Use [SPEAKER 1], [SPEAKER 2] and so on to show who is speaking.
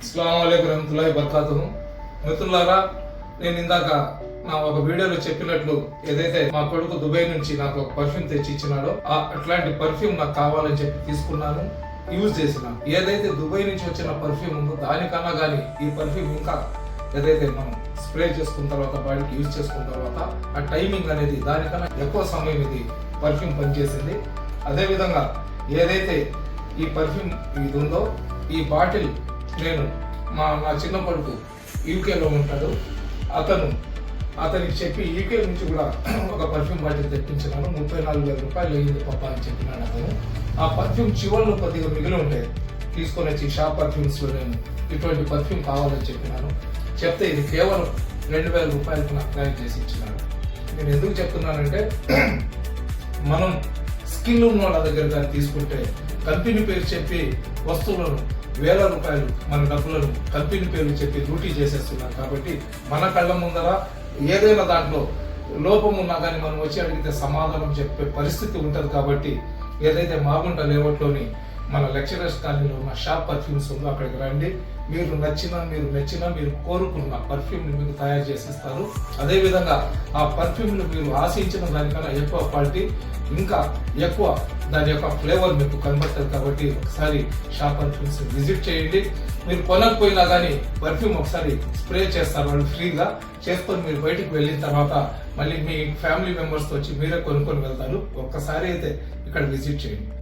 [SPEAKER 1] అస్సలాము అలైకుం రహమతుల్లాహి బర్కాతుహు. మిత్రులారా, నేను ఇందాక నా ఒక వీడియోలో చెప్పినట్లు ఏదైతే మా కొడుకు దుబాయ్ నుంచి నాకు ఒక పర్ఫ్యూమ్ తెచ్చి ఇచ్చినాడో అట్లాంటి పర్ఫ్యూమ్ నాకు కావాలని చెప్పి తీసుకున్నాను, యూజ్ చేసినాను. ఏదైతే దుబాయ్ నుంచి వచ్చిన పర్ఫ్యూమ్ ఉందో దానికన్నా కానీ ఈ పర్ఫ్యూమ్ ఇంకా ఏదైతే మనం స్ప్రే చేసుకున్న తర్వాత బాడీకి యూజ్ చేసుకున్న తర్వాత ఆ టైమింగ్ అనేది దానికన్నా ఎక్కువ సమయం ఇది పర్ఫ్యూమ్ పనిచేసింది. అదేవిధంగా ఏదైతే ఈ పర్ఫ్యూమ్ ఇది ఉందో ఈ బాటిల్ నేను నా చిన్న కొడుకు యూకేలో ఉంటాడు, అతనికి చెప్పి యూకే నుంచి కూడా ఒక పర్ఫ్యూమ్ బాటిల్ తెప్పించినాను. 34,000 రూపాయలు అయ్యింది పప్ప అని చెప్పినాడు అతను. ఆ పర్ఫ్యూమ్ చివర్లో కొద్దిగా మిగిలి ఉంటాయి, తీసుకొని వచ్చి షాప్ పర్ఫ్యూమ్స్ లో నేను ఇటువంటి పర్ఫ్యూమ్ కావాలని చెప్పినాను. చెప్తే ఇది కేవలం 2,000 రూపాయలకు నాకు తయారు చేసి ఇచ్చినాడు. నేను ఎందుకు చెప్తున్నానంటే మనం స్కిల్ ఉన్న వాళ్ళ దగ్గర కానీ తీసుకుంటే కంపెనీ పేరు చెప్పి వస్తువులను వేల రూపాయలు మన డబ్బులను కంపెనీ పేరు చెప్పి డ్యూటీ చేసేస్తున్నారు. కాబట్టి మన కళ్ళ ముందర ఏదైనా దాంట్లో లోపం ఉన్నా కానీ మనం వచ్చి అడిగితే సమాధానం చెప్పే పరిస్థితి ఉంటుంది. కాబట్టి ఏదైతే మాగుంట లేఅవుట్లోని మన లెక్చరర్స్ కాలనీలో ఉన్న షాప్ పర్ఫ్యూమ్స్ ఉందో అక్కడికి రండి. మీరు నచ్చిన మీరు కోరుకున్న పర్ఫ్యూమ్ మీకు తయారు చేసిస్తారు. అదేవిధంగా ఆ పర్ఫ్యూమ్లు మీరు ఆశించిన దానికన్నా ఎక్కువ క్వాలిటీ, ఇంకా ఎక్కువ దాని యొక్క ఫ్లేవర్ మీకు కనబడుతుంది. కాబట్టి ఒకసారి షాప్ పర్ఫ్యూమ్స్ విజిట్ చేయండి. మీరు కొనకపోయినా కానీ పర్ఫ్యూమ్ ఒకసారి స్ప్రే చేస్తారు వాళ్ళు ఫ్రీగా. చేసుకొని మీరు బయటికి వెళ్ళిన తర్వాత మళ్ళీ మీ ఫ్యామిలీ మెంబర్స్తో వచ్చి మీరే కొనుక్కొని వెళ్తారు. ఒక్కసారి అయితే ఇక్కడ విజిట్ చేయండి.